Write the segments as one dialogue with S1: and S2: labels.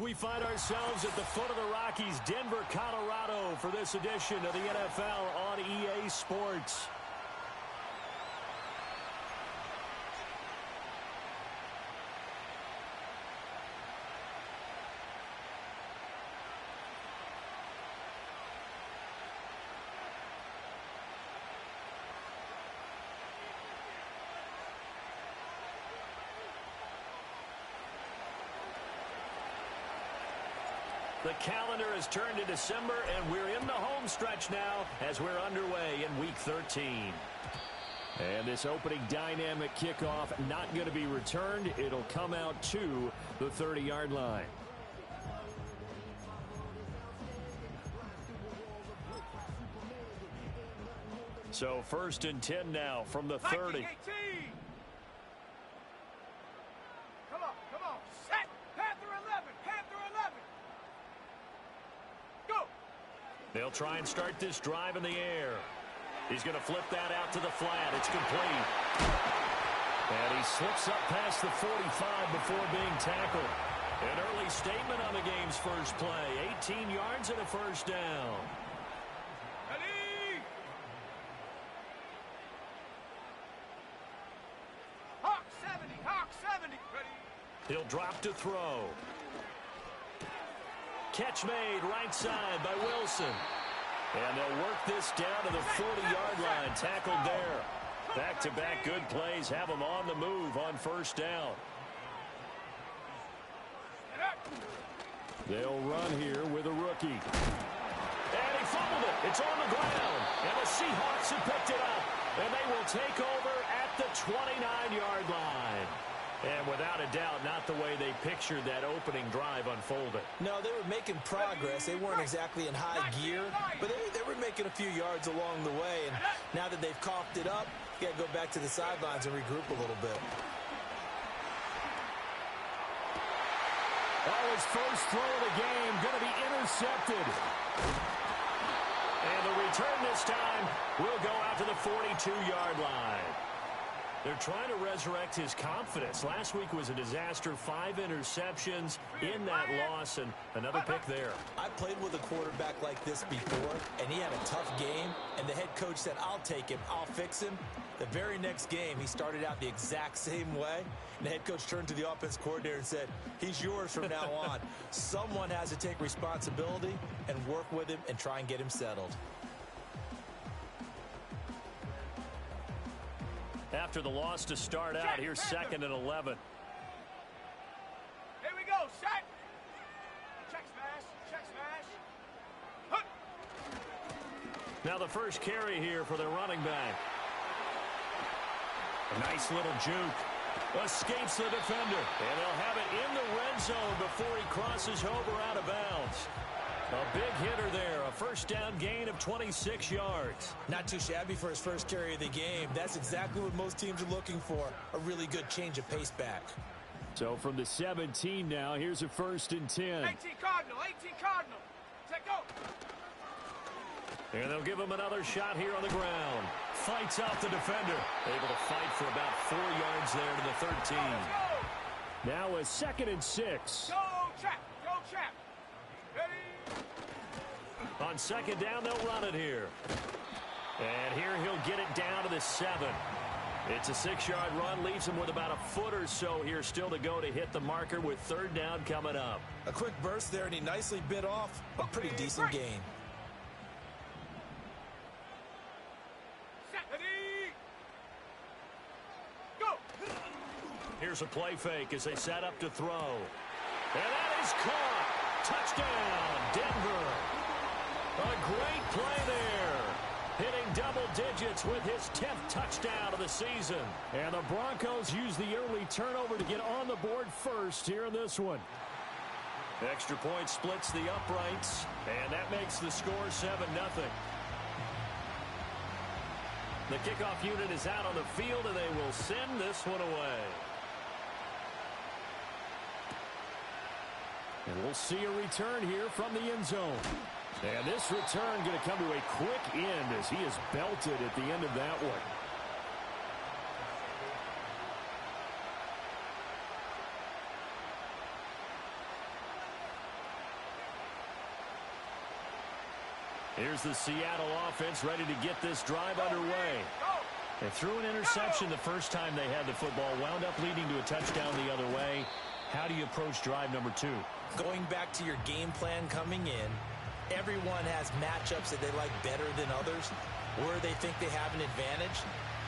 S1: We find ourselves at the foot of the Rockies, Denver, Colorado, for this edition of the NFL on EA Sports. The calendar has turned to December, and we're in the home stretch now as we're underway in Week 13. And this opening dynamic kickoff not going to be returned. It'll come out to the 30-yard line. So 1st and 10 now from the 30.
S2: 18. Come on, set. Panther 11, Panther 11. Go.
S1: They'll try and start this drive in the air. He's going to flip that out to the flat. It's complete. And he slips up past the 45 before being tackled. An early statement on the game's first play. 18 yards and a first down.
S2: Ready. Hawk 70, ready.
S1: He'll drop to throw. Catch made right side by Wilson. And they'll work this down to the 40-yard line. Tackled there. Back-to-back good plays have them on the move on first down. They'll run here with a rookie. And he fumbled it. It's on the ground. And the Seahawks have picked it up. And they will take over at the 29-yard line. And without a doubt, not the way they pictured that opening drive unfolded.
S3: No, they were making progress. They weren't exactly in high gear, but they were making a few yards along the way. And now that they've coughed it up, you got to go back to the sidelines and regroup a little bit.
S1: Oh, his first throw of the game going to be intercepted. And the return this time will go out to the 42-yard line. They're trying to resurrect his confidence. Last week was a disaster. 5 interceptions in that loss, and another pick there.
S3: I played with a quarterback like this before, and he had a tough game, and the head coach said, I'll take him, I'll fix him. The very next game, he started out the exact same way, and the head coach turned to the offense coordinator and said, he's yours from now on. Someone has to take responsibility and work with him and try and get him settled.
S1: After the loss to start out, here's 2nd and 11.
S2: Here we go, set. Check smash. Hook.
S1: Now the first carry here for their running back. A nice little juke. Escapes the defender. And they'll have it in the red zone before he crosses over out of bounds. A big hitter there. A first down gain of 26 yards.
S3: Not too shabby for his first carry of the game. That's exactly what most teams are looking for. A really good change of pace back.
S1: So from the 17 now, here's a 1st and 10.
S2: 18 Cardinal. Take go.
S1: And they'll give him another shot here on the ground. Fights off the defender. Able to fight for about 4 yards there to the 13. Now a 2nd and 6.
S2: Go, Chap. Ready.
S1: On 2nd down, they'll run it here. And here he'll get it down to the 7. It's a 6-yard run, leaves him with about a foot or so here still to go to hit the marker with 3rd down coming up.
S3: A quick burst there, and he nicely bit off a pretty decent gain.
S2: Ready. Go.
S1: Here's a play fake as they set up to throw. And that is caught. Touchdown, Denver. A great play there. Hitting double digits with his 10th touchdown of the season. And the Broncos use the early turnover to get on the board first here in this one. Extra point splits the uprights, and that makes the score 7-0. The kickoff unit is out on the field, and they will send this one away. And we'll see a return here from the end zone. And this return going to come to a quick end as he is belted at the end of that one. Here's the Seattle offense ready to get this drive underway. They threw an interception the first time they had the football, wound up leading to a touchdown the other way. How do you approach drive number 2?
S3: Going back to your game plan coming in, everyone has matchups that they like better than others, where they think they have an advantage.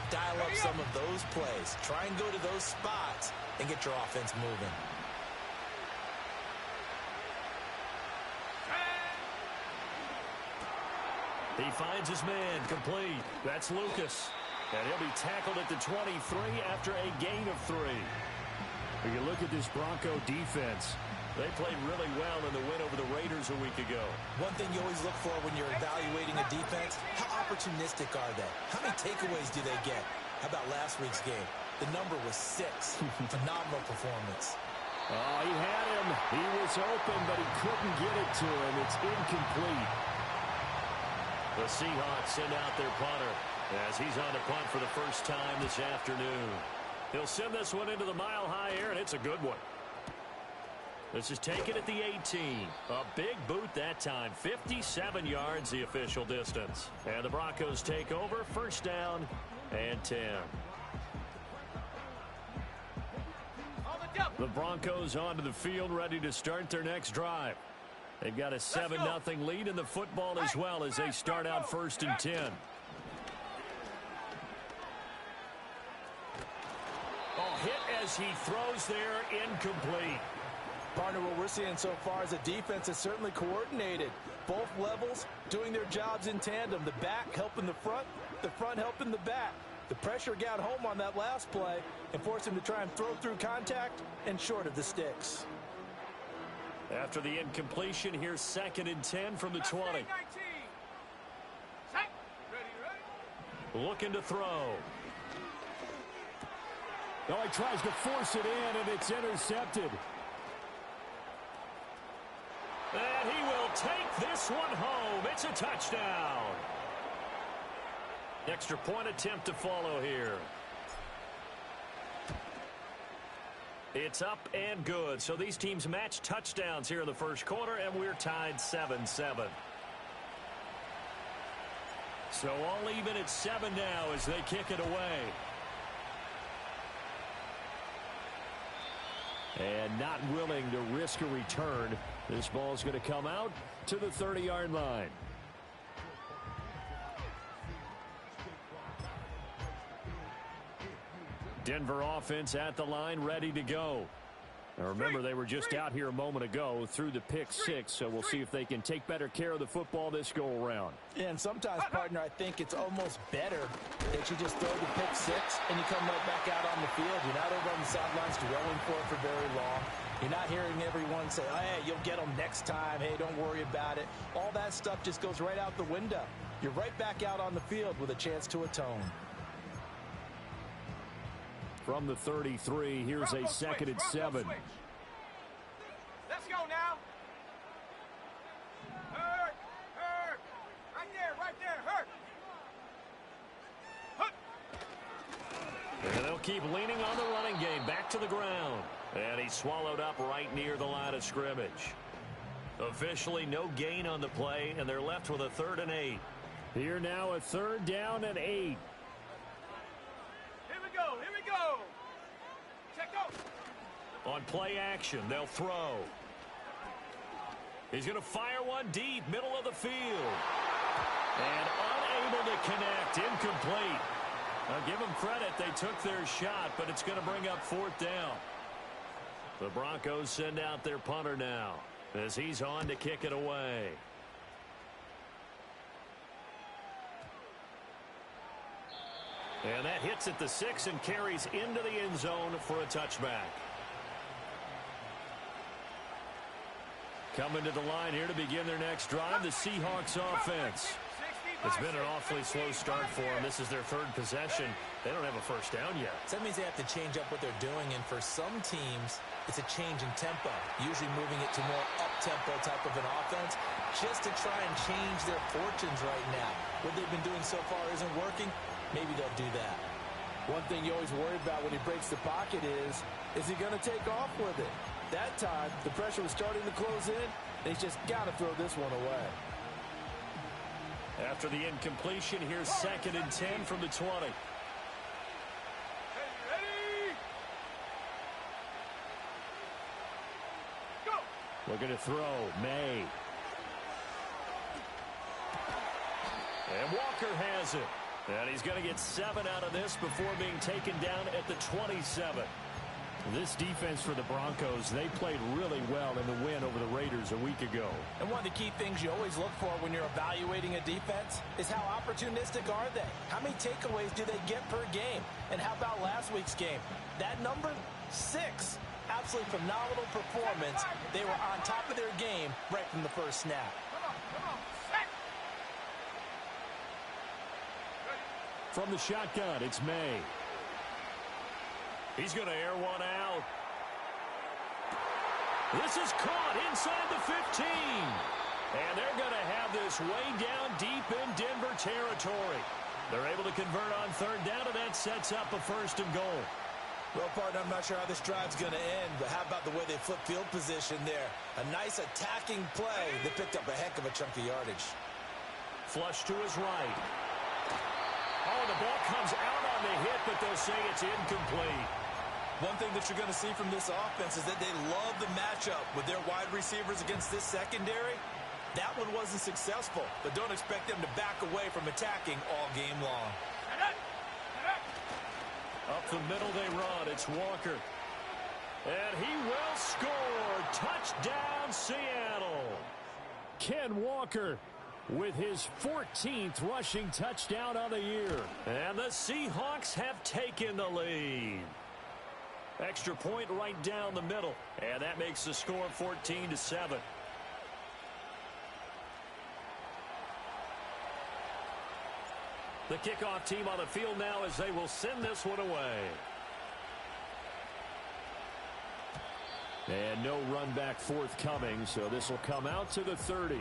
S3: Dial up some of those plays. Try and go to those spots and get your offense moving.
S1: He finds his man complete. That's Lucas. And he'll be tackled at the 23 after a gain of 3.
S4: When you look at this Bronco defense,
S1: they played really well in the win over the Raiders a week ago.
S3: One thing you always look for when you're evaluating a defense, how opportunistic are they? How many takeaways do they get? How about last week's game? The number was 6. Phenomenal performance.
S4: Oh, he had him. He was open, but he couldn't get it to him. It's incomplete.
S1: The Seahawks send out their punter as he's on the punt for the first time this afternoon. He'll send this one into the mile-high air, and it's a good one. This is taken at the 18. A big boot that time. 57 yards the official distance. And the Broncos take over. First down and 10. The Broncos onto the field, ready to start their next drive. They've got a 7-0 lead in the football as well as they start out 1st and 10. Oh, hit as he throws there, incomplete.
S3: Partner, what we're seeing so far is a defense that's certainly coordinated. Both levels doing their jobs in tandem. The back helping the front helping the back. The pressure got home on that last play and forced him to try and throw through contact and short of the sticks.
S1: After the incompletion, here's 2nd and 10 from the 20. Looking to throw.
S4: Oh, he tries to force it in, and it's intercepted.
S1: And he will take this one home. It's a touchdown. Extra point attempt to follow here. It's up and good. So these teams match touchdowns here in the first quarter, and we're tied 7-7. So all even at 7 now as they kick it away.
S4: And not willing to risk a return. This ball's going to come out to the 30-yard line.
S1: Denver offense at the line, ready to go. Now remember, they were just out here a moment ago through the pick 6, so we'll see if they can take better care of the football this go-around.
S3: Yeah, and sometimes, partner, I think it's almost better that you just throw the pick 6 and you come right back out on the field. You're not over on the sidelines dwelling for it for very long. You're not hearing everyone say, oh, hey, you'll get them next time. Hey, don't worry about it. All that stuff just goes right out the window. You're right back out on the field with a chance to atone.
S4: From the 33, here's a 2nd and 7.
S2: Let's go now. Hurt. Right there, hurt.
S1: And they'll keep leaning on the running game. Back to the ground. And he's swallowed up right near the line of scrimmage. Officially no gain on the play, and they're left with a 3rd and 8.
S4: Here now a 3rd down and 8.
S2: Here we go. Check out.
S1: On play action, they'll throw. He's going to fire one deep, middle of the field. And unable to connect, incomplete. Now give them credit, they took their shot, but it's going to bring up 4th down. The Broncos send out their punter now as he's on to kick it away. And that hits at the 6 and carries into the end zone for a touchback. Coming to the line here to begin their next drive, the Seahawks offense. It's been an awfully slow start for them. This is their 3rd possession. They don't have a first down yet.
S3: So that means they have to change up what they're doing, and for some teams, it's a change in tempo, usually moving it to more up-tempo type of an offense, just to try and change their fortunes right now. What they've been doing so far isn't working. Maybe they'll do that. One thing you always worry about when he breaks the pocket is he going to take off with it? That time, the pressure was starting to close in, and he's just got to throw this one away.
S1: After the incompletion, here's 2nd and 10 from the 20.
S4: Looking to throw. May.
S1: And Walker has it. And he's going to get 7 out of this before being taken down at the 27.
S4: This defense for the Broncos, they played really well in the win over the Raiders a week ago.
S3: And one of the key things you always look for when you're evaluating a defense is how opportunistic are they? How many takeaways do they get per game? And how about last week's game? That number, 6. Absolutely phenomenal performance. They were on top of their game right from the first snap.
S4: From the shotgun, it's May.
S1: He's going to air one out. This is caught inside the 15. And they're going to have this way down deep in Denver territory. They're able to convert on 3rd down, and that sets up a 1st and goal.
S3: Well, partner, I'm not sure how this drive's going to end, but how about the way they flip field position there? A nice attacking play that picked up a heck of a chunk of yardage.
S1: Flush to his right. Oh, the ball comes out on the hit, but they'll say it's incomplete.
S3: One thing that you're going to see from this offense is that they love the matchup with their wide receivers against this secondary. That one wasn't successful, but don't expect them to back away from attacking all game long.
S1: Up the middle they run. It's Walker. And he will score. Touchdown, Seattle.
S4: Ken Walker with his 14th rushing touchdown on the year.
S1: And the Seahawks have taken the lead. Extra point right down the middle. And that makes the score 14-7. The kickoff team on the field now as they will send this one away.
S4: And no run back forthcoming, so this will come out to the 30.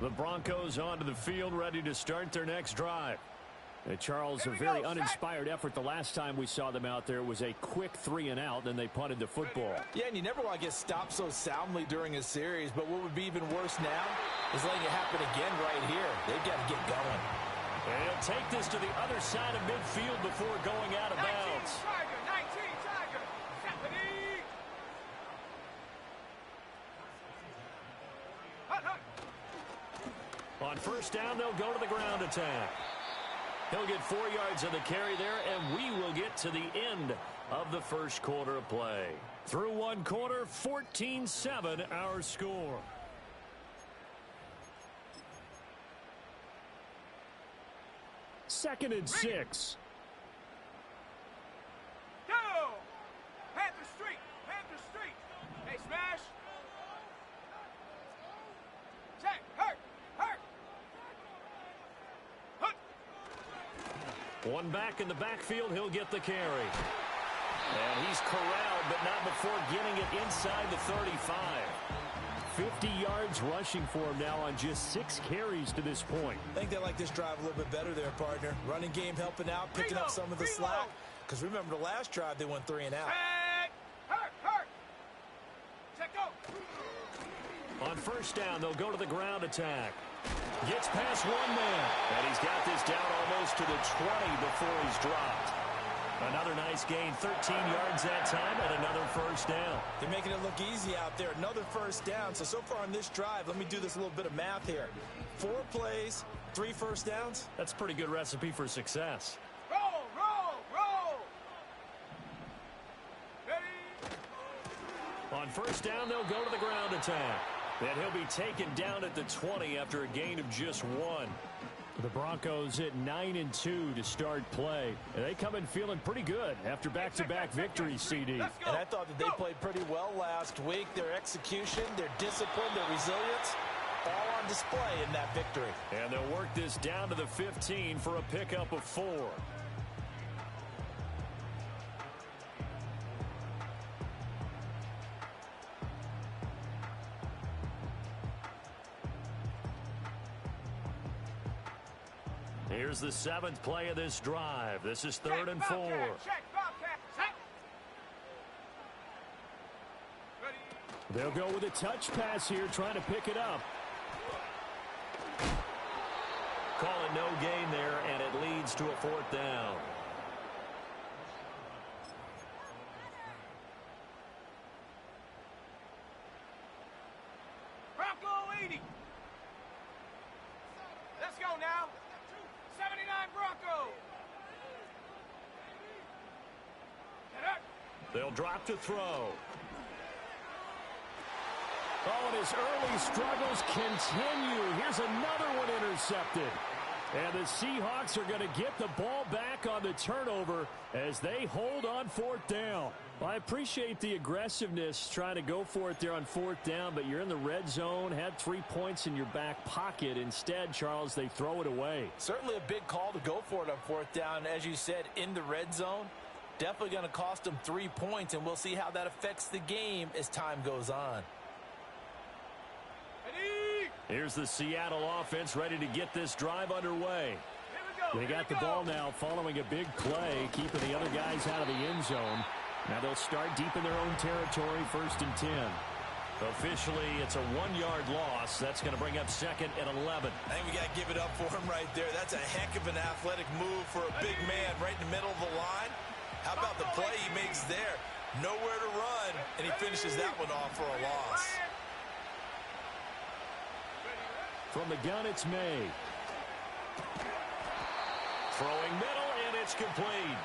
S4: The Broncos onto the field, ready to start their next drive. Charles, a very uninspired effort the last time we saw them out there was a quick 3-and-out, then they punted the football.
S3: Yeah, and you never want to get stopped so soundly during a series, but what would be even worse now is letting it happen again right here. They've got to get going.
S1: And he'll take this to the other side of midfield before going out of bounds.
S2: 19 Tiger.
S1: On 1st down, they'll go to the ground attack. He'll get 4 yards of the carry there, and we will get to the end of the first quarter of play. Through one quarter, 14-7 our score.
S4: Second and 6.
S2: Go! Panther Street! Panther Street! Hey, smash! Check! Hurt! Hurt! Hook!
S1: One back in the backfield, he'll get the carry. And he's corralled, but not before getting it inside the 35.
S4: 50 yards rushing for him now on just 6 carries to this point.
S3: I think they like this drive a little bit better there, partner. Running game helping out, picking up some of the slack. Because remember the last drive, they went 3-and-out.
S2: Hurt! Hurt! Check go!
S1: On 1st down, they'll go to the ground attack. Gets past one man. And he's got this down almost to the 20 before he's dropped. Another nice gain, 13 yards that time, and another 1st down.
S3: They're making it look easy out there. Another 1st down. So far on this drive, let me do this little bit of math here. 4 plays, 3 1st downs.
S1: That's a pretty good recipe for success.
S2: Roll! Roll! Roll! Ready?
S1: On 1st down, they'll go to the ground attack. And he'll be taken down at the 20 after a gain of just 1.
S4: The Broncos at 9-2 to start play. And they come in feeling pretty good after back-to-back victories, CD.
S3: And I thought that they played pretty well last week. Their execution, their discipline, their resilience, all on display in that victory.
S1: And they'll work this down to the 15 for a pickup of 4. Here's the 7th play of this drive. This is 3rd and 4.
S2: Check, Bobcat, check.
S4: They'll go with a touch pass here, trying to pick it up.
S1: Call it no gain there, and it leads to a 4th down.
S2: Bronco 80. Let's go now. 79 Bronco. Get up.
S1: They'll drop to throw.
S4: Oh, and his early struggles continue. Here's another one intercepted. And the Seahawks are going to get the ball back on the turnover as they hold on 4th down. Well, I appreciate the aggressiveness trying to go for it there on 4th down, but you're in the red zone, had 3 points in your back pocket. Instead, Charles, they throw it away.
S3: Certainly a big call to go for it on 4th down. As you said, in the red zone, definitely going to cost them 3 points, and we'll see how that affects the game as time goes on.
S4: Here's the Seattle offense ready to get this drive underway. They got the ball now following a big play, keeping the other guys out of the end zone. Now they'll start deep in their own territory, 1st and 10.
S1: Officially, it's a 1-yard loss. That's going to bring up 2nd and 11.
S3: I think we got to give it up for him right there. That's a heck of an athletic move for a big man right in the middle of the line. How about the play he makes there? Nowhere to run, and he finishes that one off for a loss.
S4: From the gun, it's May.
S1: Throwing middle, and it's complete.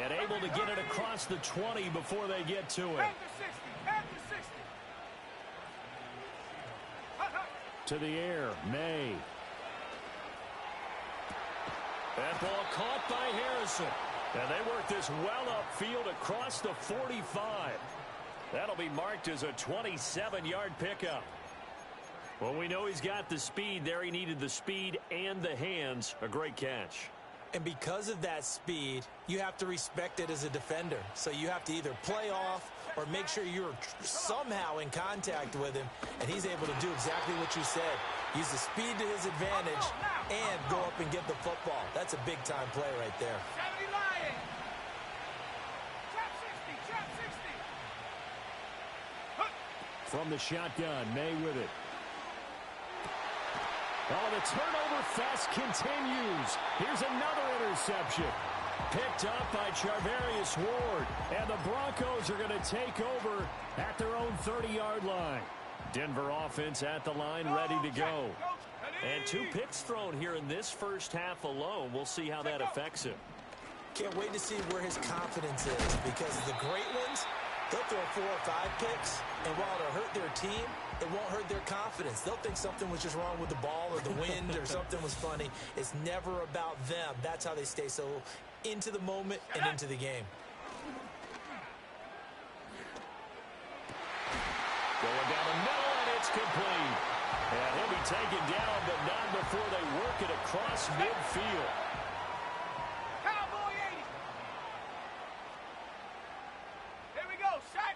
S1: And able to get it across the 20 before they get to it.
S4: To the air, May.
S1: That ball caught by Harrison. And they work this well upfield across the 45. That'll be marked as a 27-yard pickup. Well, we know he's got the speed there. He needed the speed and the hands. A great catch.
S3: And because of that speed, you have to respect it as a defender. So you have to either play off or make sure you're somehow in contact with him. And he's able to do exactly what you said. Use the speed to his advantage and go up and get the football. That's a big-time play right there.
S2: 70 Lions. Trap 60.
S4: From the shotgun, May with it. Oh, the turnover fest continues. Here's another interception. Picked up by Charvarius Ward. And the Broncos are going to take over at their own 30-yard line. Denver offense at the line, ready to go.
S1: And 2 picks thrown here in this first half alone. We'll see how that affects him.
S3: Can't wait to see where his confidence is, because the great ones, they'll throw 4 or 5 picks, and while it'll hurt their team, it won't hurt their confidence. They'll think something was just wrong with the ball or the wind or something was funny. It's never about them. That's how they stay so into the moment and into the game.
S1: Going down the middle, and it's complete. And he'll be taken down, but not before they work it across midfield.
S2: Cowboy 80. Here we go, set.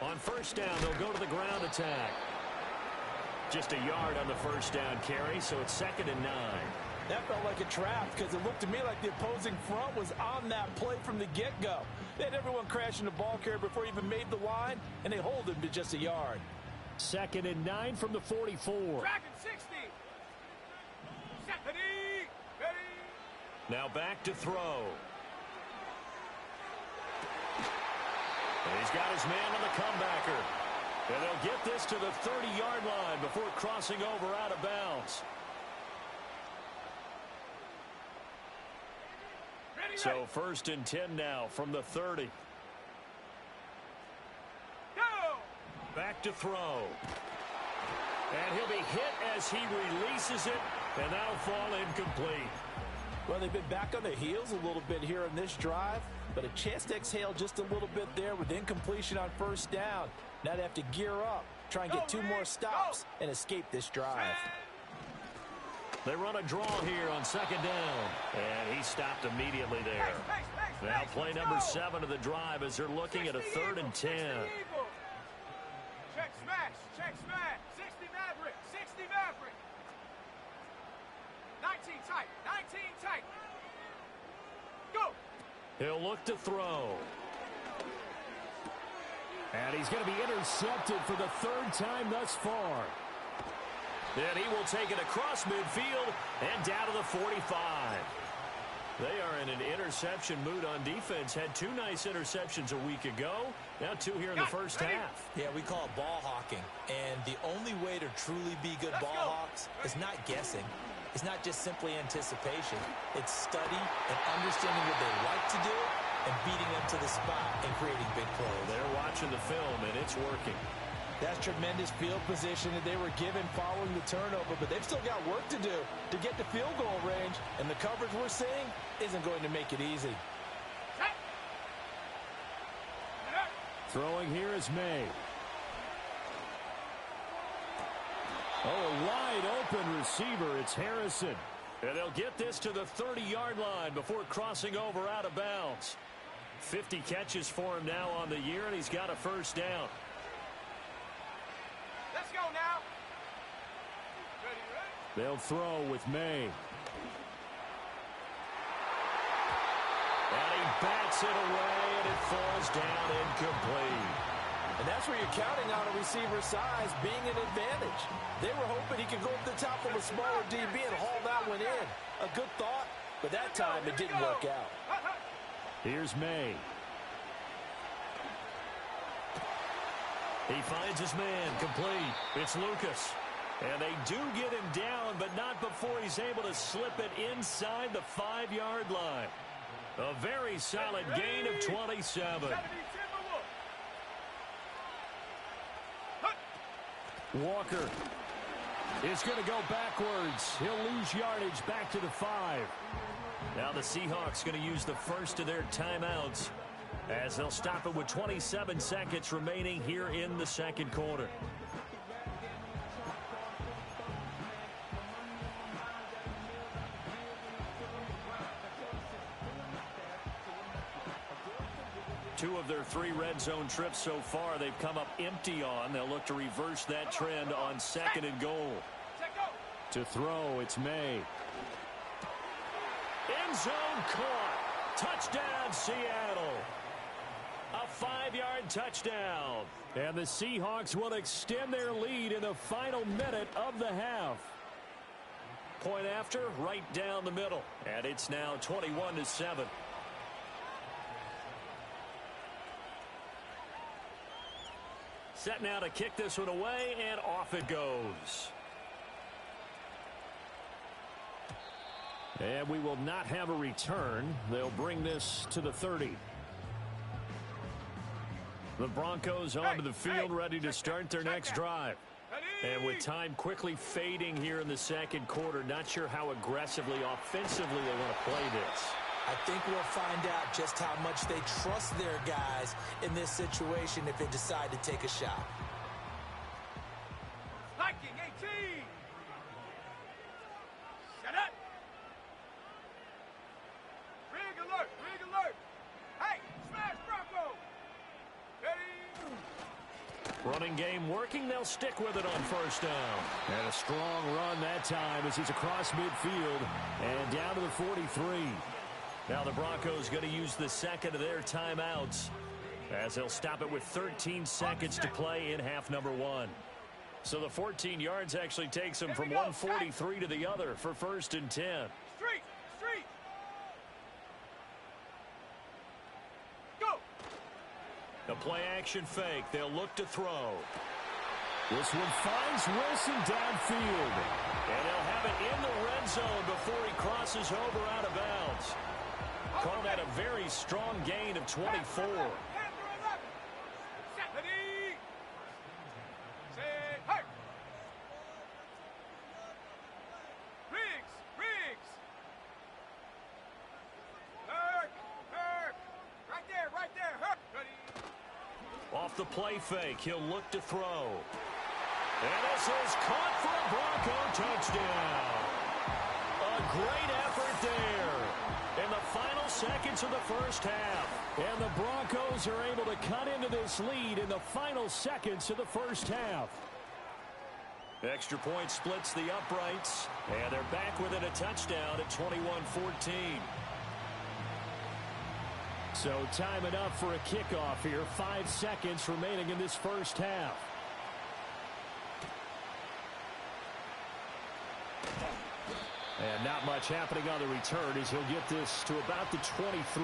S1: On 1st down, they'll go to the ground attack. Just a yard on the 1st down carry, so it's 2nd and 9.
S3: That felt like a trap, because it looked to me like the opposing front was on that play from the get-go. They had everyone crashing the ball carrier before he even made the line, and they hold him to just a yard.
S4: 2nd and 9 from the 44.
S2: Dragon 60. Set. Ready.
S1: Now back to throw. And he's got his man on the comebacker. And they'll get this to the 30-yard line before crossing over out of bounds. So 1st and 10 now from the 30.
S2: Go.
S1: Back to throw. And he'll be hit as he releases it, and that'll fall incomplete.
S3: Well, they've been back on their heels a little bit here on this drive, but a chance to exhale just a little bit there with incompletion on 1st down. Now they have to gear up, try and get 2 more stops, and escape this drive.
S1: They run a draw here on 2nd down. And he stopped immediately there. Now play number 7 of the drive as they're looking at a 3rd and 10.
S2: Check smash. Check smash. 60 Maverick. 60 Maverick. 19 tight. 19 tight. Go.
S1: He'll look to throw.
S4: And he's going to be intercepted for the third time thus far.
S1: And he will take it across midfield and down to the 45. They are in an interception mood on defense. Had 2 nice interceptions a week ago. Now 2 here in the first half.
S3: Yeah, we call it ball hawking. And the only way to truly be good ball hawks is not guessing. It's not just simply anticipation. It's study and understanding what they like to do and beating them to the spot and creating big plays.
S1: They're watching the film, and it's working.
S5: That's tremendous field position that they were given following the turnover, but they've still got work to do to get to field goal range, and the coverage we're seeing isn't going to make it easy.
S4: Throwing here is May. Oh, a wide open receiver. It's Harrison.
S1: And they'll get this to the 30-yard line before crossing over out of bounds. 50 catches for him now on the year, and he's got a first down.
S2: Let's go now. Ready, ready.
S4: They'll throw with May.
S1: And he bats it away, and it falls down incomplete.
S5: And that's where you're counting on a receiver's size being an advantage. They were hoping he could go up the top of a smaller DB and haul that one in. A good thought, but that time it didn't work out.
S4: Here's May.
S1: He finds his man, complete. It's Lucas. And they do get him down, but not before he's able to slip it inside the 5-yard line. A very solid gain of 27.
S4: Walker is going to go backwards. He'll lose yardage back to the 5.
S1: Now the Seahawks going to use the first of their timeouts as they'll stop it with 27 seconds remaining here in the second quarter. Two of their 3 red zone trips so far they've come up empty on. They'll look to reverse that trend on 2nd and goal.
S4: To throw, it's May.
S1: End zone caught. Touchdown, Seattle. A 5-yard touchdown.
S4: And the Seahawks will extend their lead in the final minute of the half.
S1: Point after, right down the middle. And it's now 21-7. Set now to kick this one away, and off it goes.
S4: And we will not have a return. They'll bring this to the 30. The Broncos onto the field, ready to start their next drive. And with time quickly fading here in the second quarter, not sure how aggressively, offensively they want to play this.
S3: I think we'll find out just how much they trust their guys in this situation if they decide to take a shot.
S2: Liking 18. Set up. Rig alert, rig alert. Hey, smash Bronco. Ready.
S1: Running game working. They'll stick with it on first down.
S4: And a strong run that time as he's across midfield and down to the 43.
S1: Now the Broncos going to use the second of their timeouts as they'll stop it with 13 seconds to play in half number 1. So the 14 yards actually takes them from 143 to the other for 1st and 10.
S2: Street, street. Go.
S1: The play action fake. They'll look to throw.
S4: This one finds Wilson downfield.
S1: And they'll have it in the red zone before he crosses over out of bounds. Call that a very strong gain of 24. Off the play fake, he'll look to throw. And this is caught for a Bronco touchdown. A great effort there in the final seconds of the first half.
S4: And the Broncos are able to cut into this lead in the final seconds of the first half.
S1: Extra point splits the uprights, and they're back within a touchdown at 21-14.
S4: So time enough for a kickoff here. 5 seconds remaining in this first half. And not much happening on the return as he'll get this to about the 23.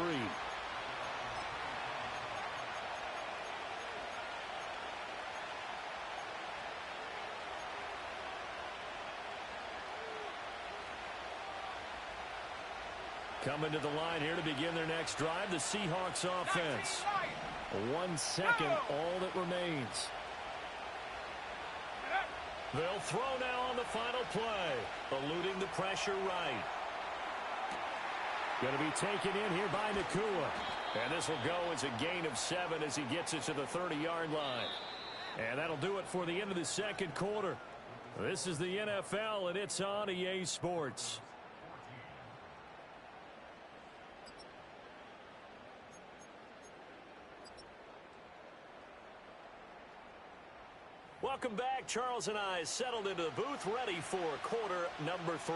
S4: Coming to the line here to begin their next drive, the Seahawks offense. 1 second, all that remains. They'll throw now on the final play, eluding the pressure right. Going to be taken in here by Nacua. And this will go as a gain of 7 as he gets it to the 30-yard line. And that'll do it for the end of the second quarter. This is the NFL, and it's on EA Sports. Welcome back. Charles and I settled into the booth, ready for quarter number 3.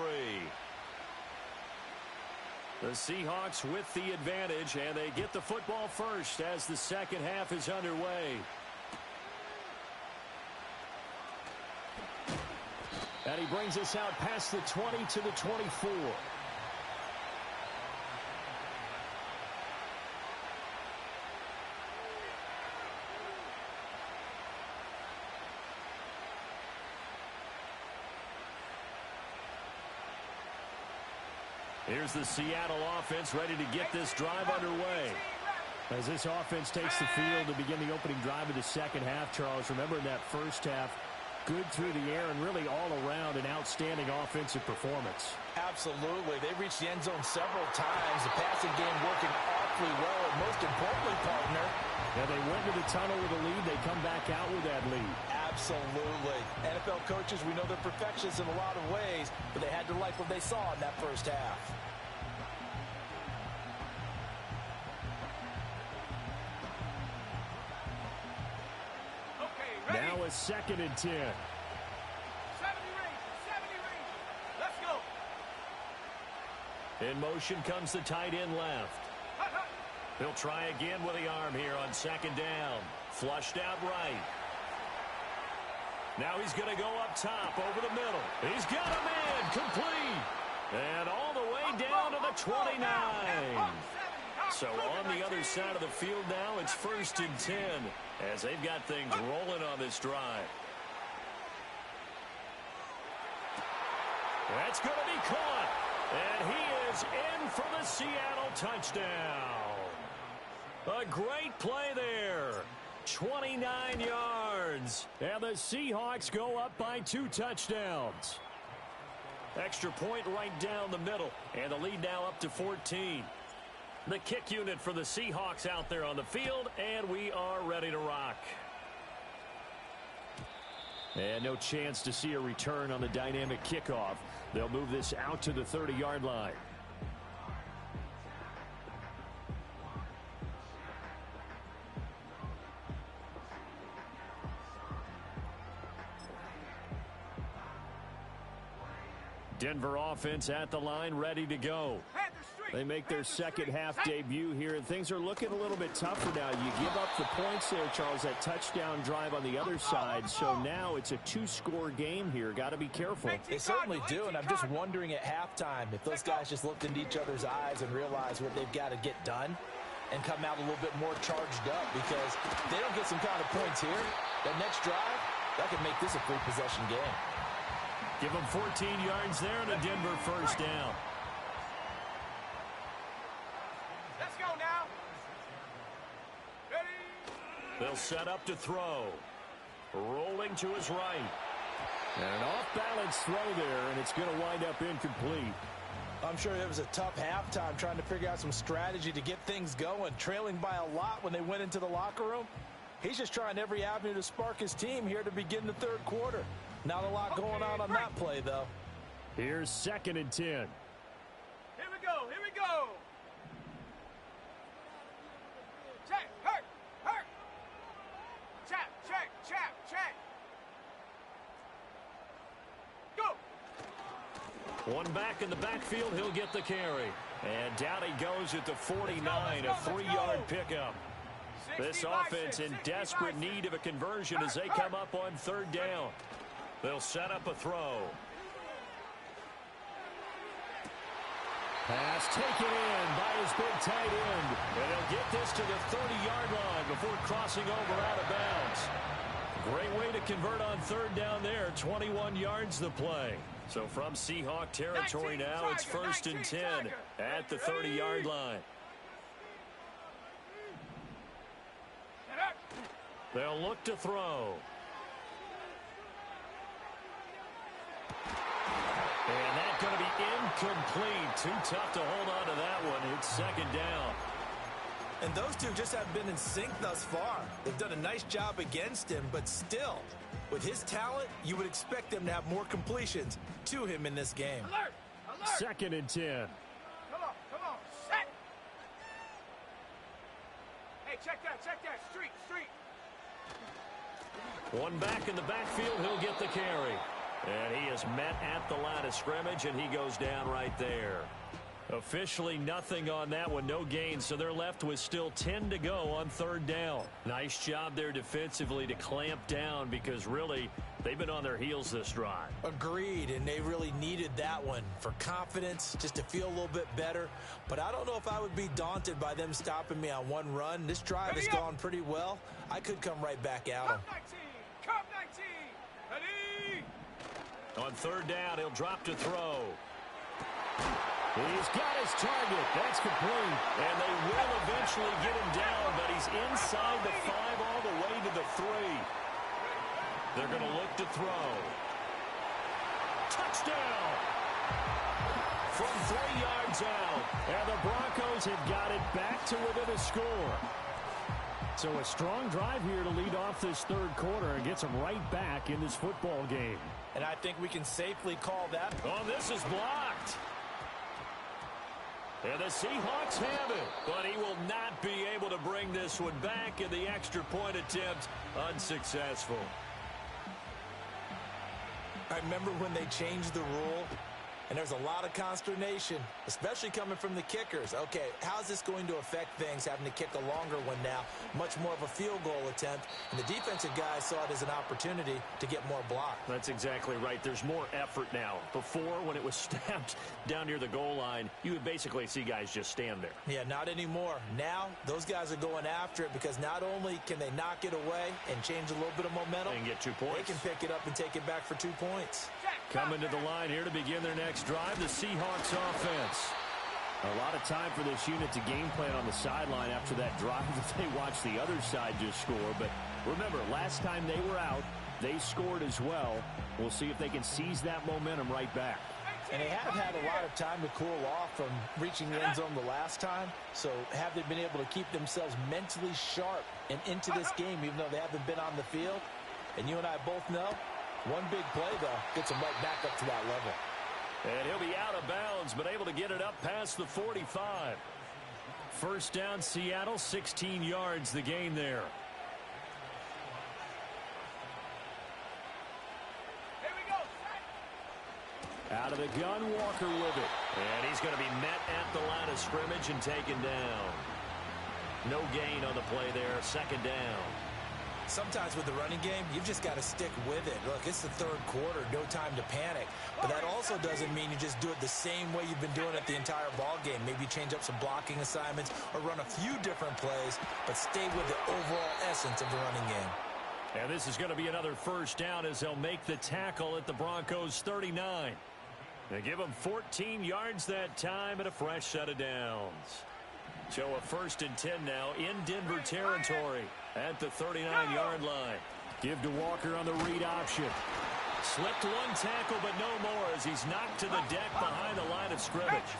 S4: The Seahawks with the advantage, and they get the football first as the second half is underway. And he brings us out past the 20 to the 24. Here's the Seattle offense ready to get this drive underway. As this offense takes the field to begin the opening drive of the second half, Charles, remember in that first half, good through the air and really all around an outstanding offensive performance.
S5: Absolutely. They reached the end zone several times. The passing game working awfully well, and most importantly, partner,
S4: yeah, they went to the tunnel with a lead. They come back out with that lead.
S5: Absolutely. NFL coaches, we know they're perfectionists in a lot of ways, but they had to like what they saw in that first half.
S2: Okay, ready?
S4: Now a 2nd and 10.
S2: 70 range, 70 range. Let's go.
S1: In motion comes the tight end left. He'll try again with the arm here on 2nd down. Flushed out right. Now he's going to go up top over the middle. He's got him in. Complete. And all the way down to the 29. So on the other side of the field now, it's 1st and 10 as they've got things rolling on this drive. That's going to be caught. And he is in for the Seattle touchdown. A great play there. 29 yards. And the Seahawks go up by 2 touchdowns. Extra point right down the middle. And the lead now up to 14. The kick unit for the Seahawks out there on the field. And we are ready to rock. And no chance to see a return on the dynamic kickoff. They'll move this out to the 30-yard line. Denver offense at the line, ready to go. They make their second half debut here, and things are looking a little bit tougher now. You give up the points there, Charles, that touchdown drive on the other side. So now it's a 2-score game here. Got to be careful.
S5: They certainly do, and I'm just wondering at halftime if those guys just looked into each other's eyes and realized what they've got to get done and come out a little bit more charged up, because if they don't get some kind of points here, that next drive, that could make this a free possession game.
S1: Give them 14 yards there and a Denver first down.
S2: Let's go now. Ready?
S1: They'll set up to throw. Rolling to his right.
S4: And an off-balance throw there, and it's going to wind up incomplete.
S5: I'm sure it was a tough halftime trying to figure out some strategy to get things going, trailing by a lot when they went into the locker room. He's just trying every avenue to spark his team here to begin the third quarter. Not a lot going on that play, though.
S4: Here's 2nd and 10.
S2: Here we go. Here we go. Check. Hurt. Hurt. Check. Check. Check. Check. Go.
S1: One back in the backfield. He'll get the carry.
S4: And down he goes at the 49, a 3-yard pickup. This offense in desperate need of a conversion as they come up on third down. They'll set up a throw. Pass taken in by his big tight end. And he'll get this to the 30-yard line before crossing over out of bounds. Great way to convert on third down there. 21 yards the play. So from Seahawk territory now, it's 1st and 10 at the 30-yard line. They'll look to throw. And that's going to be incomplete. Too tough to hold on to that one. It's 2nd down.
S3: And those two just haven't been in sync thus far. They've done a nice job against him, but still, with his talent, you would expect them to have more completions to him in this game.
S2: Alert! Alert!
S4: 2nd and 10.
S2: Come on, set! Hey, check that, street!
S4: One back in the backfield, he'll get the carry. And he is met at the line of scrimmage, and he goes down right there. Officially nothing on that one, no gain, so they're left with still 10 to go on third down. Nice job there defensively to clamp down because really they've been on their heels this drive.
S3: Agreed, and they really needed that one for confidence, just to feel a little bit better. But I don't know if I would be daunted by them stopping me on one run. This drive has gone pretty well. I could come right back at them.
S2: Cup 19, ready?
S4: On third down, he'll drop to throw. He's got his target. That's complete. And they will eventually get him down, but he's inside the 5 all the way to the 3. They're going to look to throw. Touchdown! From 3 yards out. And the Broncos have got it back to within a score. So a strong drive here to lead off this third quarter and gets them right back in this football game.
S3: And I think we can safely call that.
S4: Oh, this is blocked. And the Seahawks have it, but he will not be able to bring this one back, and the extra point attempt unsuccessful.
S3: I remember when they changed the rule, and there's a lot of consternation, especially coming from the kickers. Okay, how's this going to affect things, having to kick a longer one now, much more of a field goal attempt, and the defensive guys saw it as an opportunity to get more block.
S4: That's exactly right. There's more effort now. Before, when it was snapped down near the goal line, you would basically see guys just stand there.
S3: Yeah, not anymore. Now, those guys are going after it because not only can they knock it away and change a little bit of momentum,
S4: And get 2 points.
S3: they can pick it up and take it back for 2 points.
S4: Coming to the line here to begin their next drive, the Seahawks offense. A lot of time for this unit to game plan on the sideline after that drive that they watched the other side just score. But remember, last time they were out, they scored as well. We'll see if they can seize that momentum right back.
S3: And they have had a lot of time to cool off from reaching the end zone the last time. So have they been able to keep themselves mentally sharp and into this game, even though they haven't been on the field? And you and I both know, one big play, though, gets them right back up to that level.
S4: And he'll be out of bounds, but able to get it up past the 45. First down, Seattle, 16 yards, the gain there.
S2: Here we go.
S4: Out of the gun, Walker with it. And he's going to be met at the line of scrimmage and taken down. No gain on the play there, 2nd down.
S3: Sometimes with the running game, you've just got to stick with it. Look, it's the third quarter, no time to panic. But that also doesn't mean you just do it the same way you've been doing it the entire ball game. Maybe change up some blocking assignments or run a few different plays, but stay with the overall essence of the running game.
S4: And this is going to be another first down as they'll make the tackle at the Broncos' 39. They give them 14 yards that time and a fresh set of downs. So a 1st and 10 now in Denver territory at the 39-yard line. Give to Walker on the read option. Slipped one tackle, but no more as he's knocked to the deck behind the line of scrimmage.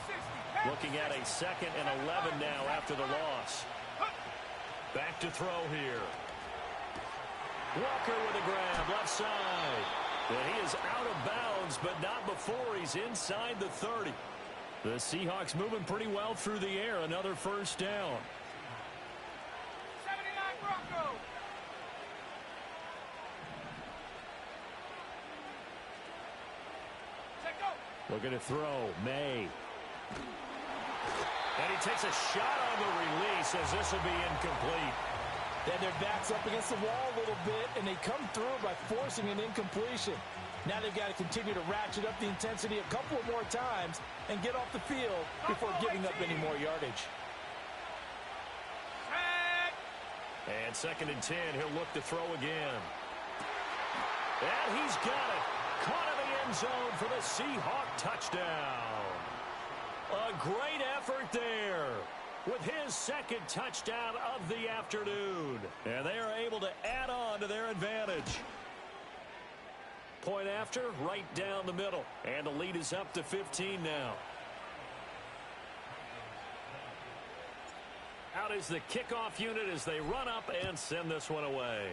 S4: Looking at a 2nd and 11 now after the loss. Back to throw here. Walker with a grab, left side. And he is out of bounds, but not before he's inside the 30. The Seahawks moving pretty well through the air. Another first down.
S2: 79 Broncos. Check go.
S4: Looking to throw. May.
S1: And he takes a shot on the release as this will be incomplete.
S5: Then their back's up against the wall a little bit, and they come through by forcing an incompletion. Now they've got to continue to ratchet up the intensity a couple more times and get off the field before giving up any more yardage.
S1: And 2nd and 10, he'll look to throw again. And he's got it. Caught in the end zone for the Seahawk touchdown. A great effort there with his 2nd touchdown of the afternoon. And they are able to add on to their advantage. Point after, right down the middle. And the lead is up to 15 now. Out is the kickoff unit as they run up and send this one away.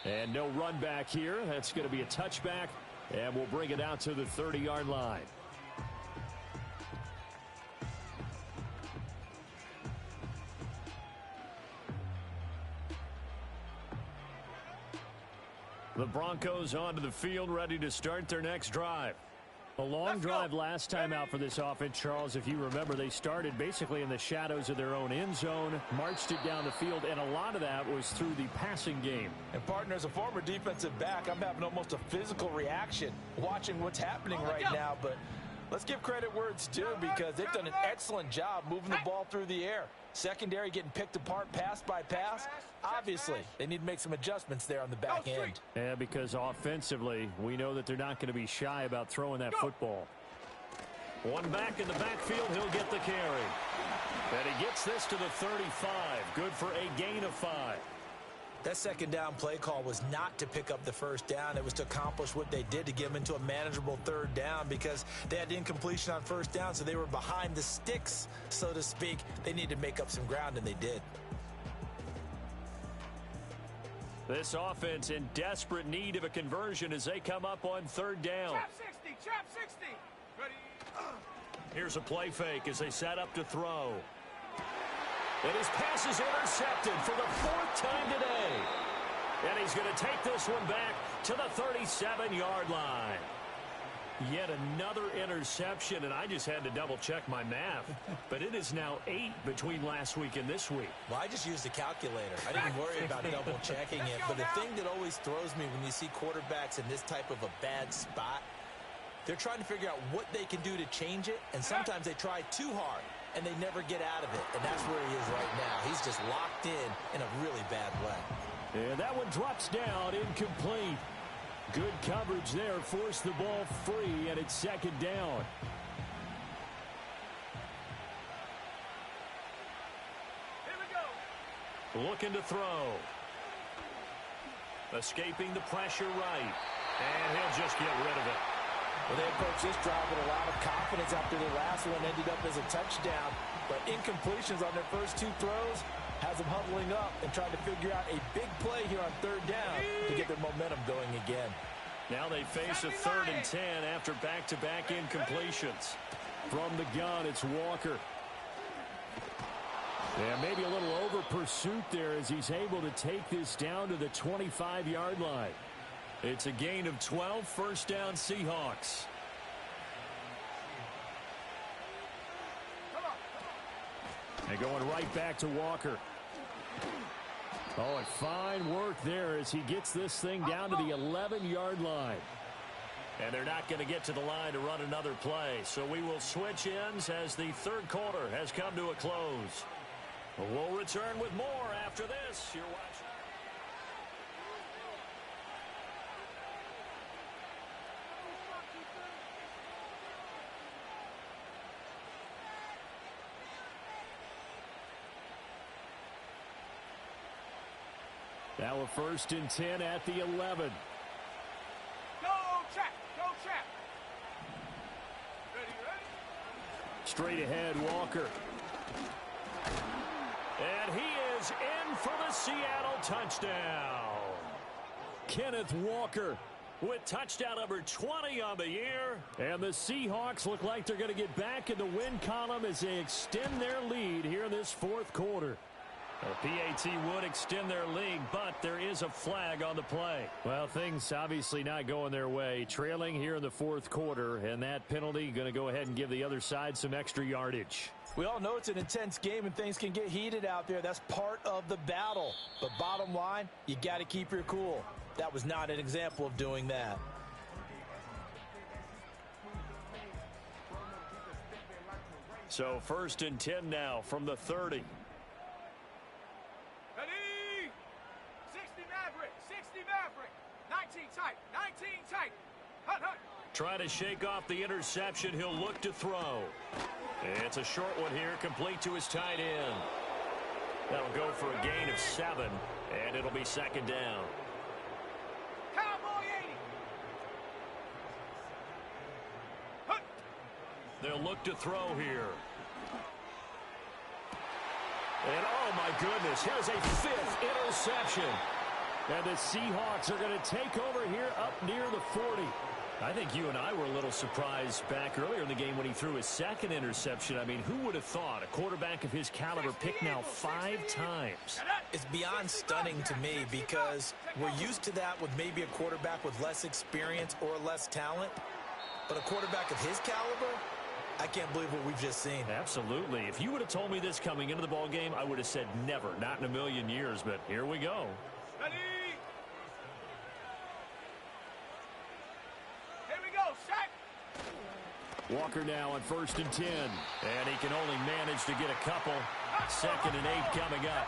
S1: And no run back here. That's going to be a touchback. And we'll bring it out to the 30-yard line. The Broncos onto the field, ready to start their next drive. A long drive last time out for this offense, Charles. If you remember, they started basically in the shadows of their own end zone, marched it down the field, and a lot of that was through the passing game.
S5: And, partner, as a former defensive back, I'm having almost a physical reaction watching what's happening right now. But let's give credit where it's due because they've done an excellent job moving the ball through the air. Secondary getting picked apart pass by pass. Obviously, they need to make some adjustments there on the back end.
S4: Yeah, because offensively, we know that they're not going to be shy about throwing that football.
S1: One back in the backfield, he'll get the carry. And he gets this to the 35. Good for a gain of 5.
S3: That 2nd down play call was not to pick up the 1st down. It was to accomplish what they did to get them into a manageable 3rd down because they had incompletion on 1st down, so they were behind the sticks, so to speak. They needed to make up some ground, and they did.
S1: This offense in desperate need of a conversion as they come up on 3rd down.
S2: Trap 60, trap 60. Ready?
S1: Here's a play fake as they set up to throw. And his pass is intercepted for the 4th time today. And he's going to take this one back to the 37-yard line. Yet another interception, and I just had to double-check my math. But it is now 8 between last week and this week.
S3: Well, I just used a calculator. I didn't worry about double-checking it. But the thing that always throws me when you see quarterbacks in this type of a bad spot, they're trying to figure out what they can do to change it, and sometimes they try too hard, and they never get out of it. And that's where he is right now. He's just locked in a really bad way.
S4: And that one drops down, incomplete. Good coverage there, forced the ball free, and it's 2nd down.
S2: Here we go.
S1: Looking to throw. Escaping the pressure right. And he'll just get rid of it.
S5: Well, they approached this drive with a lot of confidence after the last one ended up as a touchdown. But incompletions on their first 2 throws has them huddling up and trying to figure out a big play here on 3rd down to get their momentum going again.
S1: Now they face a 3rd and 10 after back-to-back incompletions.
S4: From the gun, it's Walker. Yeah, maybe a little over pursuit there as he's able to take this down to the 25-yard line.
S1: It's a gain of 12, 1st down Seahawks.
S4: And going right back to Walker. Oh, and fine work there as he gets this thing down to the 11-yard line.
S1: And they're not going to get to the line to run another play. So we will switch ends as the 3rd quarter has come to a close. We'll return with more after this. You're watching.
S4: Now a 1st and 10 at the 11.
S2: Go trap, go trap. Ready, ready?
S4: Straight ahead, Walker.
S1: And he is in for the Seattle touchdown.
S4: Kenneth Walker
S1: with touchdown number 20 on the year.
S4: And the Seahawks look like they're going to get back in the win column as they extend their lead here in this 4th quarter. The PAT would extend their lead, but there is a flag on the play. Well, things obviously not going their way. Trailing here in the fourth quarter, and that penalty going to go ahead and give the other side some extra yardage.
S5: We all know it's an intense game and things can get heated out there. That's part of the battle. But bottom line, you got to keep your cool. That was not an example of doing that.
S4: So 1st and 10 now from the 30.
S2: Ready? 60 Maverick, 60 Maverick. 19 tight, 19 tight. Hunt, hunt.
S4: Trying to shake off the interception. He'll look to throw. It's a short one here, complete to his tight end. That'll go for a gain of 7, and it'll be 2nd down.
S2: Cowboy 80. Hunt.
S4: They'll look to throw here. And oh my goodness, here's a 5th interception. And the Seahawks are going to take over here up near the 40. I think you and I were a little surprised back earlier in the game when he threw his 2nd interception. I mean, who would have thought a quarterback of his caliber picked now 5 times?
S5: It's beyond stunning to me because we're used to that with maybe a quarterback with less experience or less talent. But a quarterback of his caliber, I can't believe what we've just seen.
S4: Absolutely. If you would have told me this coming into the ball game, I would have said never, not in a million years. But here we go.
S2: Ready? Here we go, set.
S4: Walker now on 1st and 10. And he can only manage to get a couple. 2nd and 8 coming up.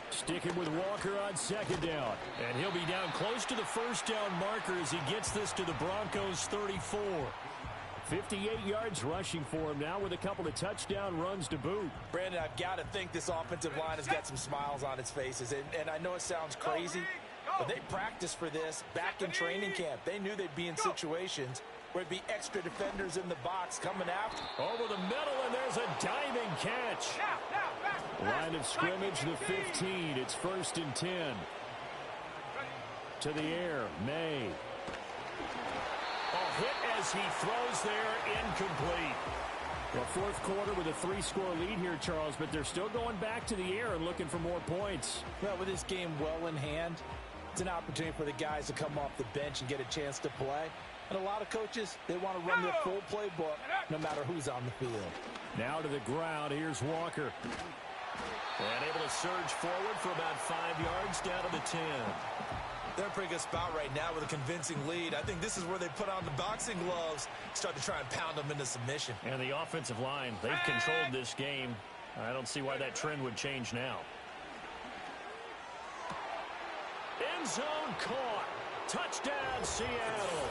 S4: Sticking with Walker on 2nd down. And he'll be down close to the 1st down marker as he gets this to the Broncos 34. 58 yards rushing for him now with a couple of touchdown runs to boot.
S5: Brandon, I've got to think this offensive line has got some smiles on its faces. And I know it sounds crazy, but they practiced for this back in training camp. They knew they'd be in situations where it'd be extra defenders in the box coming after.
S4: Over the middle, and there's a diving catch. Line of scrimmage, the 15. It's 1st and 10. To the air, May. A hit as he throws there, incomplete. Well, fourth quarter with a 3-score lead here, Charles, but they're still going back to the air and looking for more points.
S5: Well, with this game well in hand, it's an opportunity for the guys to come off the bench and get a chance to play. And a lot of coaches, they want to run their full playbook no matter who's on the field.
S4: Now to the ground, here's Walker. And able to surge forward for about 5 yards down to the 10.
S3: They're in a pretty good spot right now with a convincing lead. I think this is where they put on the boxing gloves, start to try and pound them into submission.
S4: And the offensive line, they've controlled this game. I don't see why that trend would change now. End zone caught. Touchdown, Seattle.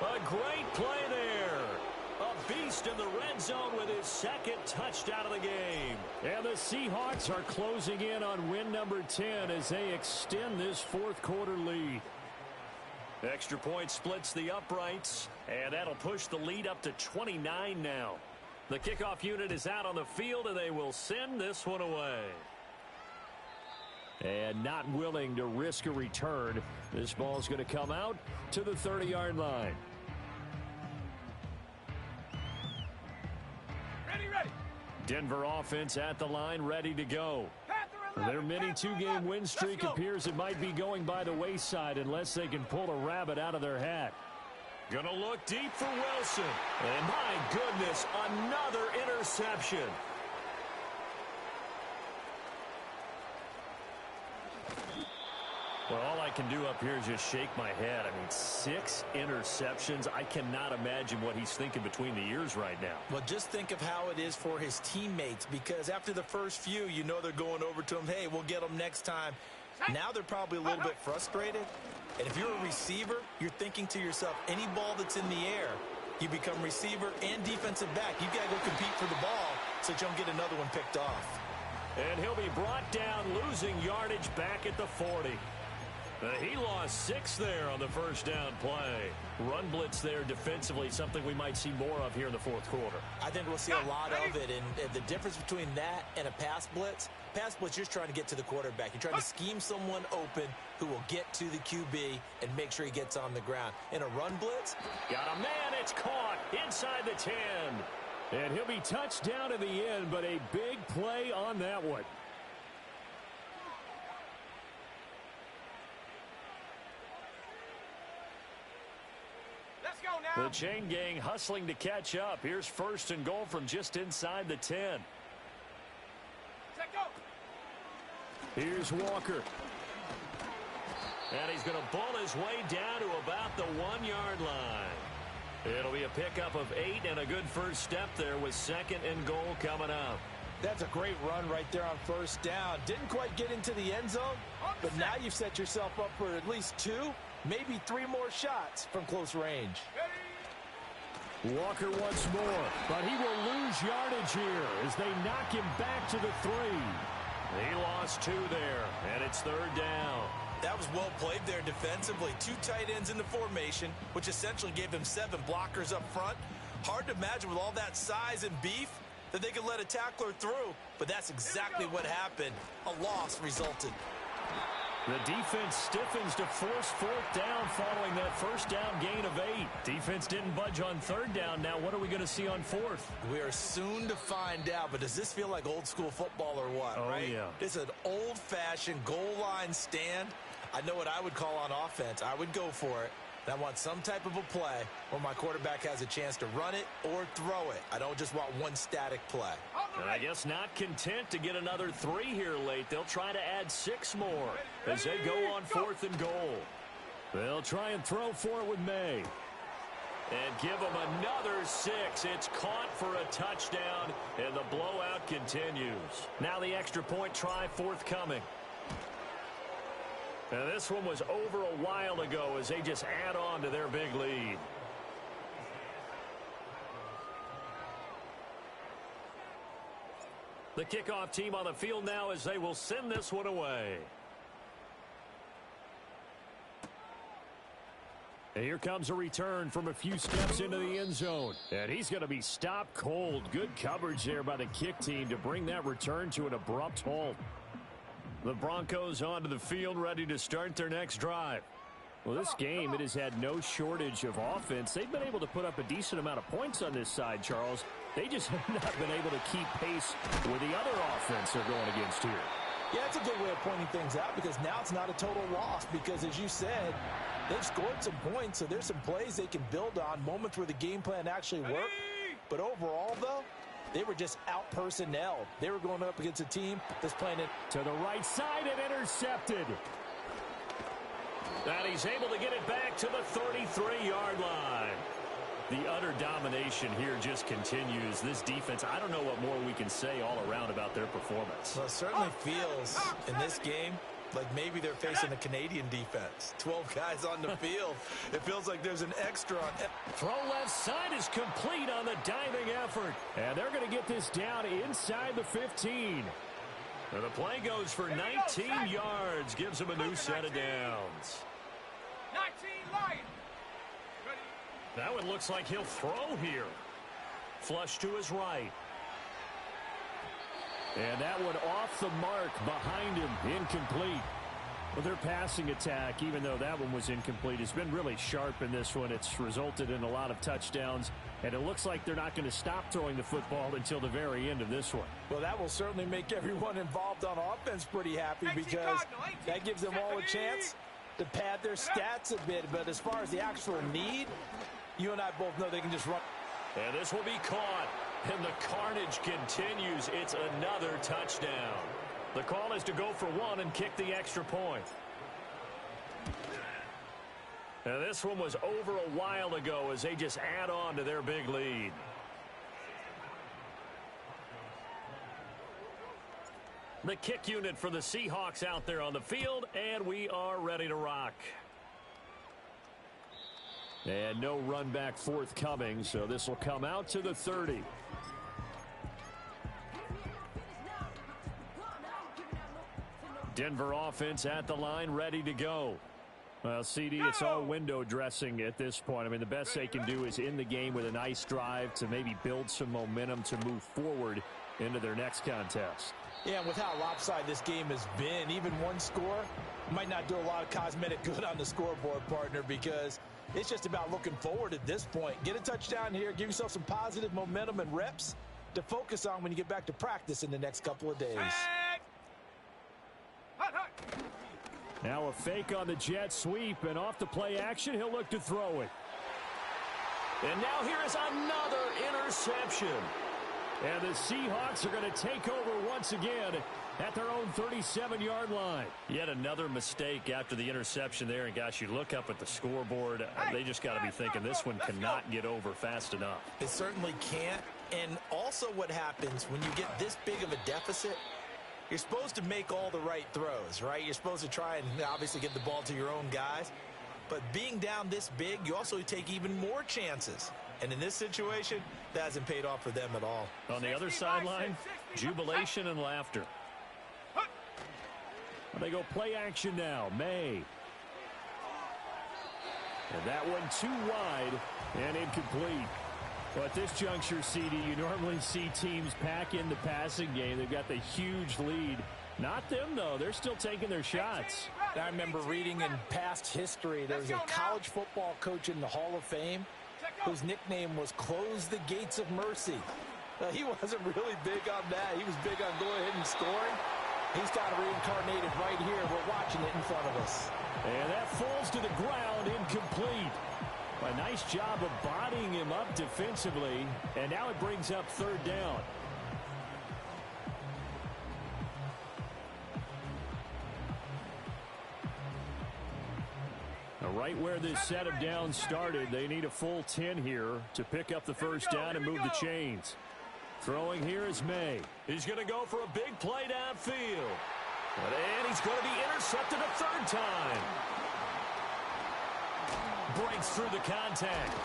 S4: A great play there. A beast in the red zone with his 2nd touchdown of the game. And the Seahawks are closing in on win number 10 as they extend this fourth quarter lead. Extra point splits the uprights, and that'll push the lead up to 29 now. The kickoff unit is out on the field, and they will send this one away. And not willing to risk a return, this ball's going to come out to the 30-yard line. Denver offense at the line, ready to go. Their mini 2-game win streak appears it might be going by the wayside unless they can pull a rabbit out of their hat. Gonna look deep for Wilson. And my goodness, another interception. Well, all I can do up here is just shake my head. I mean, 6 interceptions. I cannot imagine what he's thinking between the ears right now.
S5: Well, just think of how it is for his teammates, because after the first few, you know they're going over to him, hey, we'll get them next time. Now they're probably a little bit frustrated. And if you're a receiver, you're thinking to yourself, any ball that's in the air, you become receiver and defensive back. You've got to go compete for the ball so that you don't get another one picked off.
S4: And he'll be brought down, losing yardage back at the 40. He lost 6 there on the first down play. Run blitz there defensively, something we might see more of here in the fourth quarter.
S5: I think we'll see a lot of it, and the difference between that and a pass blitz, you're just trying to get to the quarterback. You're trying to scheme someone open who will get to the QB and make sure he gets on the ground. In a run blitz,
S4: got a man, it's caught inside the 10. And he'll be touched down in the end, but a big play on that one.
S2: Let's go now.
S4: The chain gang hustling to catch up. Here's 1st and goal from just inside the 10.
S2: Set go.
S4: Here's Walker.
S1: And he's going to bull his way down to about the 1-yard line. It'll be a pickup of 8 and a good first step there with 2nd and goal coming up.
S5: That's a great run right there on 1st down. Didn't quite get into the end zone, but now you've set yourself up for at least 2, maybe 3 more shots from close range.
S4: Walker once more, but he will lose yardage here as they knock him back to the 3.
S1: He lost 2 there, and it's 3rd down.
S3: That was well played there defensively. 2 tight ends in the formation, which essentially gave him 7 blockers up front. Hard to imagine with all that size and beef that they could let a tackler through, but that's exactly what happened. A loss resulted.
S4: The defense stiffens to force 4th down following that 1st down gain of 8. Defense didn't budge on 3rd down. Now what are we going to see on 4th?
S3: We are soon to find out, but does this feel like old school football or what, right?
S4: Yeah.
S3: It's an old-fashioned goal line stand. I know what I would call on offense. I would go for it. And I want some type of a play where my quarterback has a chance to run it or throw it. I don't just want one static play.
S1: And I guess not content to get another 3 here late. They'll try to add 6 more as they go on 4th and goal.
S4: They'll try and throw for it with May.
S1: And give them another 6. It's caught for a touchdown, and the blowout continues.
S4: Now the extra point try forthcoming. And this one was over a while ago as they just add on to their big lead. The kickoff team on the field now as they will send this one away. And here comes a return from a few steps into the end zone. And he's going to be stopped cold. Good coverage there by the kick team to bring that return to an abrupt halt. The Broncos onto the field, ready to start their next drive. Well, this game, it has had no shortage of offense. They've been able to put up a decent amount of points on this side, Charles. They just have not been able to keep pace with the other offense they're going against here.
S5: Yeah, it's a good way of pointing things out because now it's not a total loss because, as you said, they've scored some points, so there's some plays they can build on, moments where the game plan actually worked. But overall, though, they were just out-personnel. They were going up against a team that's playing it
S4: to the right side and intercepted.
S1: And he's able to get it back to the 33-yard line.
S4: The utter domination here just continues. This defense, I don't know what more we can say all around about their performance.
S3: Well, it certainly feels in this game like maybe they're facing a Canadian defense. 12 guys on the field. It feels like there's an extra on.
S4: Throw left side is complete on the diving effort. And they're going to get this down inside the 15.
S1: And the play goes for 19 yards. Gives him a new set of downs.
S2: 19 Lions.
S1: That one looks like he'll throw here. Flush to his right.
S4: And that one off the mark behind him, incomplete. Well, their passing attack, even though that one was incomplete, has been really sharp in this one. It's resulted in a lot of touchdowns, and it looks like they're not going to stop throwing the football until the very end of this one.
S5: Well, that will certainly make everyone involved on offense pretty happy because that gives them all a chance to pad their stats a bit. But as far as the actual need, you and I both know they can just run.
S1: And this will be caught. And the carnage continues. It's another touchdown.
S4: The call is to go for 1 and kick the extra point.
S1: And this one was over a while ago as they just add on to their big lead. The kick unit for the Seahawks out there on the field, and we are ready to rock.
S4: And no run back forthcoming, so this will come out to the 30. Denver offense at the line, ready to go. Well, CD, it's all window dressing at this point. I mean, the best they can do is in the game with a nice drive to maybe build some momentum to move forward into their next contest.
S5: Yeah, and with how lopsided this game has been, even one score might not do a lot of cosmetic good on the scoreboard, partner, because It's just about looking forward at this point. Get a touchdown here, give yourself some positive momentum and reps to focus on when you get back to practice in the next couple of days.
S4: Now a fake on the jet sweep, and off the play action, he'll look to throw it.
S1: And now here is another interception.
S4: And the Seahawks are going to take over once again at their own 37-yard line.
S1: Yet another mistake after the interception there. And, gosh, you look up at the scoreboard. They just got to be thinking this one cannot get over fast enough.
S3: It certainly can't. And also what happens when you get this big of a deficit, you're supposed to make all the right throws, right? You're supposed to try and obviously get the ball to your own guys. But being down this big, you also take even more chances. And in this situation, that hasn't paid off for them at all.
S1: On the other sideline, jubilation and laughter.
S4: They go play action now. May. And that one too wide and incomplete. Well, at this juncture, CD, you normally see teams pack in the passing game. They've got the huge lead. Not them, though. They're still taking their shots.
S5: I remember reading in past history, there was a college football coach in the Hall of Fame whose nickname was Close the Gates of Mercy. He wasn't really big on that. He was big on going ahead and scoring. He's kind of reincarnated right here. We're watching it in front of us.
S4: And that falls to the ground, incomplete. A nice job of bodying him up defensively. And now it brings up third down. Right where this set of downs started, they need a full 10 here to pick up the first down and move the chains. Throwing here is May.
S1: He's going to go for a big play downfield. And he's going to be intercepted a third time. Breaks through the contact.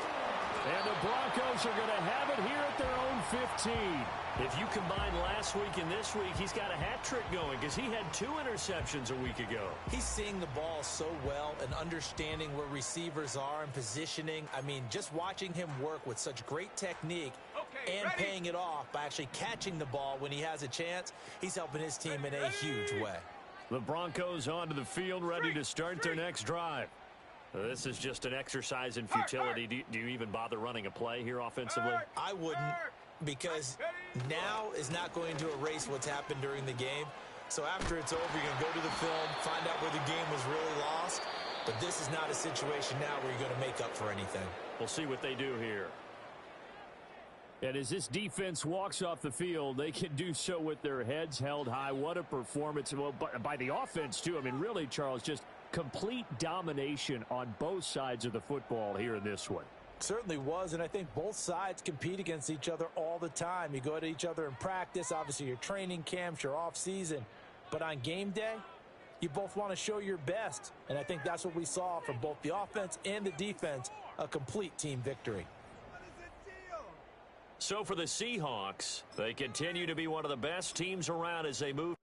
S4: And the Broncos are going to have it here at their own 15.
S1: If you combine last week and this week, he's got a hat trick going because he had 2 interceptions a week ago.
S3: He's seeing the ball so well and understanding where receivers are and positioning. I mean, just watching him work with such great technique and paying it off by actually catching the ball when he has a chance, he's helping his team in a huge way.
S1: The Broncos onto the field, ready to start their next drive. This is just an exercise in futility. Do you even bother running a play here offensively?
S3: I wouldn't, because now is not going to erase what's happened during the game. So after it's over, you're going to go to the film, find out where the game was really lost. But this is not a situation now where you're going to make up for anything.
S1: We'll see what they do here.
S4: And as this defense walks off the field, they can do so with their heads held high. What a performance. Well, by the offense, too. I mean, really, Charles, just complete domination on both sides of the football here in this one.
S5: Certainly was, and I think both sides compete against each other all the time. You go at each other in practice, obviously your training camps, your off-season. But on game day, you both want to show your best. And I think that's what we saw from both the offense and the defense, a complete team victory.
S1: So for the Seahawks, they continue to be one of the best teams around as they move